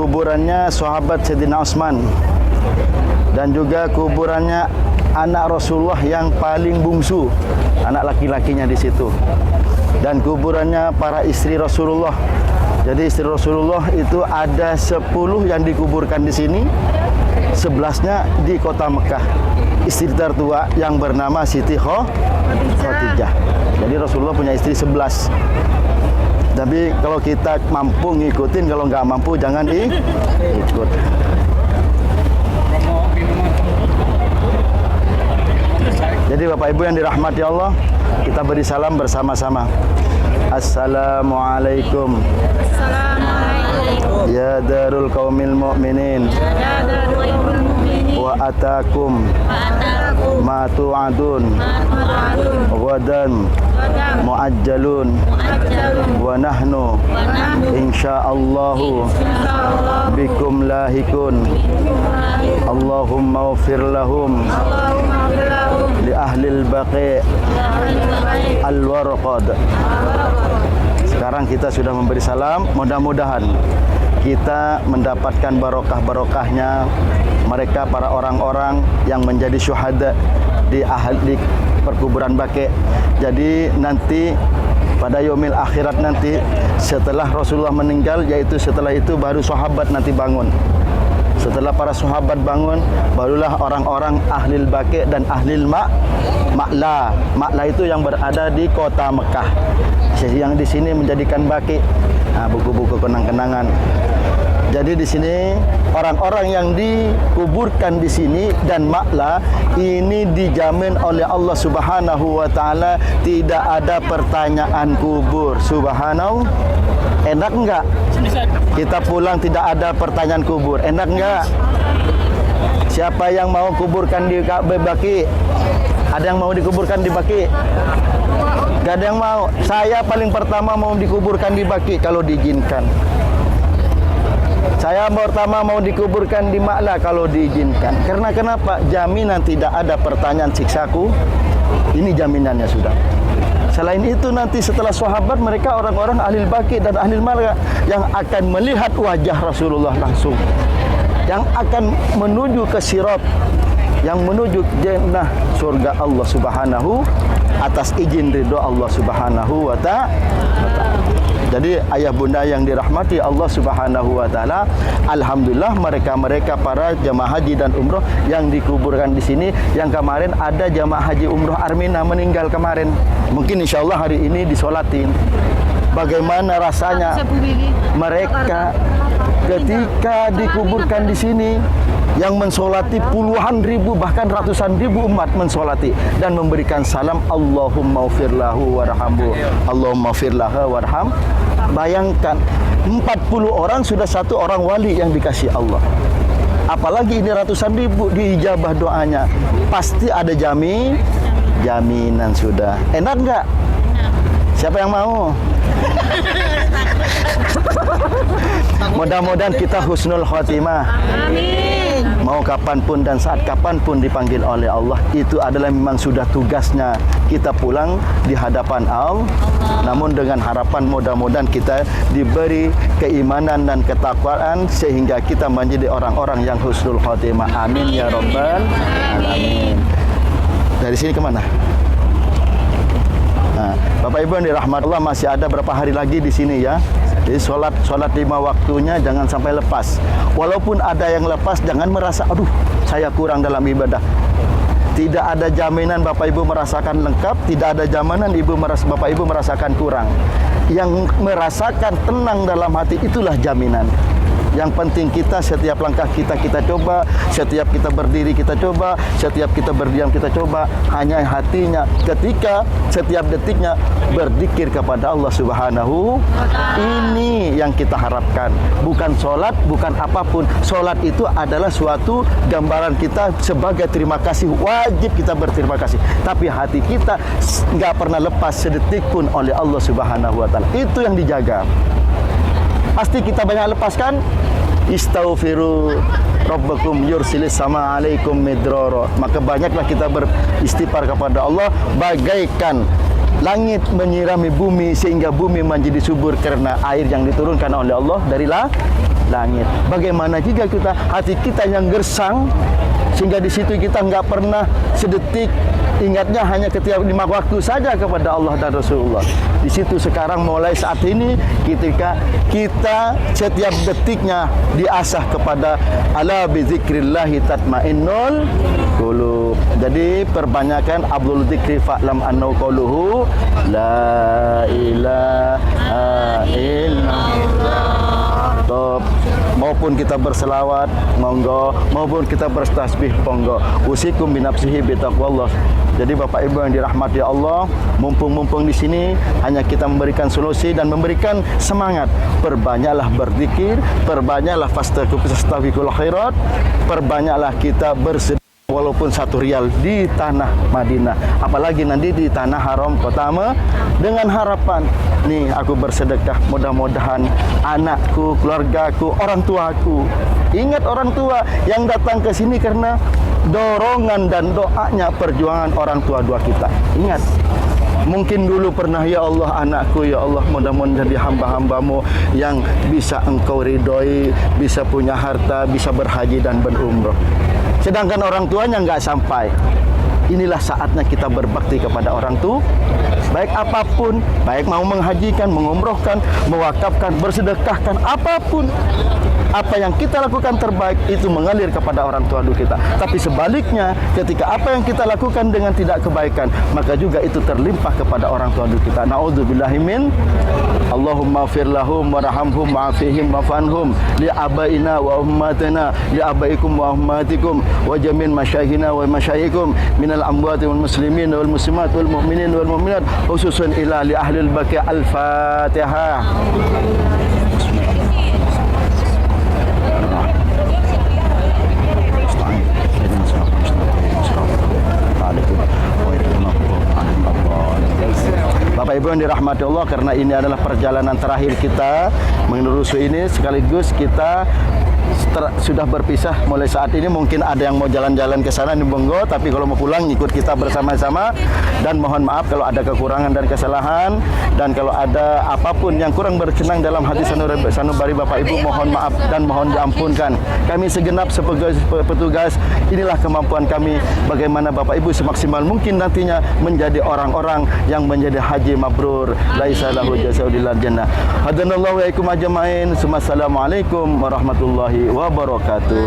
kuburannya sahabat Sayyidina Utsman, dan juga kuburannya anak Rasulullah yang paling bungsu, anak laki-lakinya di situ, dan kuburannya para istri Rasulullah. Jadi istri Rasulullah itu ada 10 yang dikuburkan di sini, 11-nya di kota Mekah. Istri tertua yang bernama Siti Khadijah. Jadi Rasulullah punya istri 11. Tapi kalau kita mampu ngikutin, kalau nggak mampu jangan ikut. Jadi Bapak Ibu yang dirahmati Allah, kita beri salam bersama-sama. Assalamualaikum. Assalamualaikum. Ya darul qaumil mu'minin. Ya darul qaumil mu'minin. Wa atakum ma tu'adun ghadan muajjalun wa nahnu insyaallahu bikum lahikun. Allahumma ighfir lahum li ahlil baqi' al-warqad. Sekarang kita sudah memberi salam, mudah-mudahan kita mendapatkan barokah-barokahnya mereka, para orang-orang yang menjadi syuhada di perkuburan Baqi'. Jadi nanti pada yaumil akhirat nanti, setelah Rasulullah meninggal, yaitu setelah itu baru sahabat nanti bangun. Setelah para sahabat bangun, barulah orang-orang ahlil Baqi' dan ahlil Ma'la. Ma'la itu yang berada di kota Mekah, yang di sini menjadikan Baqi'. Nah, buku-buku kenang-kenangan. Jadi di sini orang-orang yang dikuburkan di sini dan Ma'la ini dijamin oleh Allah Subhanahu wa taala, tidak ada pertanyaan kubur. Subhanallah. Enak enggak? Kita pulang tidak ada pertanyaan kubur. Enak enggak? Siapa yang mau kuburkan di Baqi'? Ada yang mau dikuburkan di Baqi'? Gak ada yang mau. Saya paling pertama mau dikuburkan di Baqi' kalau diizinkan. Saya pertama mau dikuburkan di Ma'la kalau diizinkan. Karena kenapa? Jaminan tidak ada pertanyaan siksaku. Ini jaminannya sudah. Selain itu nanti setelah sahabat, mereka orang-orang ahli Baqi' dan ahli Ma'la yang akan melihat wajah Rasulullah langsung, yang akan menuju ke Sirat, yang menuju jannah surga Allah Subhanahu atas izin ridho Allah Subhanahu wa ta'ala. Jadi ayah bunda yang dirahmati Allah Subhanahu wa taala, alhamdulillah mereka-mereka para jamaah haji dan umroh yang dikuburkan di sini, yang kemarin ada jamaah haji umroh Armina meninggal kemarin. Mungkin insyaallah hari ini disolatin. Bagaimana rasanya mereka ketika dikuburkan di sini, yang mensolati puluhan ribu bahkan ratusan ribu umat mensolati dan memberikan salam Allahumma ighfir lahu warhamhu, Allahumma ighfir lahu warham. Bayangkan 40 orang sudah satu orang wali yang dikasih Allah. Apalagi ini ratusan ribu diijabah doanya. Pasti ada jaminan sudah. Enak enggak? Siapa yang mau? Mudah-mudahan kita husnul khotimah. Amin. Mau kapanpun dan saat kapanpun dipanggil oleh Allah, itu adalah memang sudah tugasnya kita pulang di hadapan Allah. Namun dengan harapan mudah-mudahan kita diberi keimanan dan ketakwaan sehingga kita menjadi orang-orang yang husnul khotimah. Amin ya rabbal alamin. Dari sini kemana? Nah, Bapak Ibu yang dirahmati Allah, masih ada berapa hari lagi di sini ya. Jadi sholat 5 waktunya jangan sampai lepas. Walaupun ada yang lepas, jangan merasa aduh saya kurang dalam ibadah. Tidak ada jaminan Bapak Ibu merasakan lengkap, tidak ada jaminan Bapak Ibu merasakan kurang. Yang merasakan tenang dalam hati itulah jaminan. Yang penting kita setiap langkah kita coba, setiap kita berdiri kita coba, setiap kita berdiam kita coba, hanya hatinya ketika setiap detiknya berzikir kepada Allah Subhanahu. Ini yang kita harapkan. Bukan sholat, bukan apapun. Sholat itu adalah suatu gambaran kita sebagai terima kasih, wajib kita berterima kasih. Tapi hati kita nggak pernah lepas sedetik pun oleh Allah Subhanahu wa taala. Itu yang dijaga. Pasti kita banyak lepaskan. Istaghfiru rabbakum yursilis sama alaikum midrara. Maka banyaklah kita beristighfar kepada Allah bagaikan langit menyirami bumi sehingga bumi menjadi subur karena air yang diturunkan oleh Allah dari langit. Bagaimana jika hati kita yang gersang sehingga di situ kita enggak pernah sedetik ingatnya hanya ketika 5 waktu saja kepada Allah dan Rasulullah. Di situ sekarang mulai saat ini ketika kita setiap detiknya diasah kepada ala bi dzikrillahi tatmainnul qulub. Jadi perbanyakkan Abdul Dzikri fa'lam annahu qauluhu la ilaha illallah. Top. Maupun kita berselawat monggo, maupun kita bertasbih monggo. Usikum binafsihi bitaqwallah. Jadi Bapak Ibu yang dirahmati Allah, mumpung di sini hanya kita memberikan solusi dan memberikan semangat. Perbanyaklah berzikir, perbanyaklah fastaghfirul khairat, perbanyaklah kita bersedekah walaupun 1 rial di tanah Madinah, apalagi nanti di tanah haram kota dengan harapan nih aku bersedekah, mudah-mudahan anakku, keluargaku, orang tuaku, ingat orang tua yang datang ke sini karena dorongan dan doanya perjuangan orang tua kita. Ingat, mungkin dulu pernah, ya Allah anakku, ya Allah mudah-mudahan jadi hamba-hambamu yang bisa engkau ridhoi, bisa punya harta, bisa berhaji dan berumrah. Sedangkan orang tuanya enggak sampai. Inilah saatnya kita berbakti kepada orang tua. Baik apapun, baik mau menghajikan, mengumrohkan, mewakafkan, bersedekahkan, apapun. Apa yang kita lakukan terbaik itu mengalir kepada orang tua kita. Tapi sebaliknya, ketika apa yang kita lakukan dengan tidak kebaikan, maka juga itu terlimpah kepada orang tua kita. Na'udzubillahi min. Allahumma fir lahum warhamhum wa'afihim wa'fanhum li abaina wa ummatina li abaikum wa ummatikum wa jamin masyayikhina wa masyayikhikum minal amwati wal muslimin wal muslimat wal mu'minin wal mu'minat khususan ila li ahlil baqi al-Fatihah. Bapak Ibu yang dirahmati Allah, karena ini adalah perjalanan terakhir kita menelusuri ini, sekaligus kita sudah berpisah mulai saat ini. Mungkin ada yang mau jalan-jalan ke sana di Bonggo, tapi kalau mau pulang ikut kita bersama-sama. Dan mohon maaf kalau ada kekurangan dan kesalahan, dan kalau ada apapun yang kurang berkenan dalam hati sanubari Bapak Ibu, mohon maaf dan mohon diampunkan. Kami segenap petugas, inilah kemampuan kami bagaimana Bapak Ibu semaksimal mungkin nantinya menjadi orang-orang yang menjadi haji mabrur, laisa lahu jazaa'u illal jannah. Hadanallahu wa iyyakum ajmain. Assalamualaikum warahmatullahi wabarakatuh.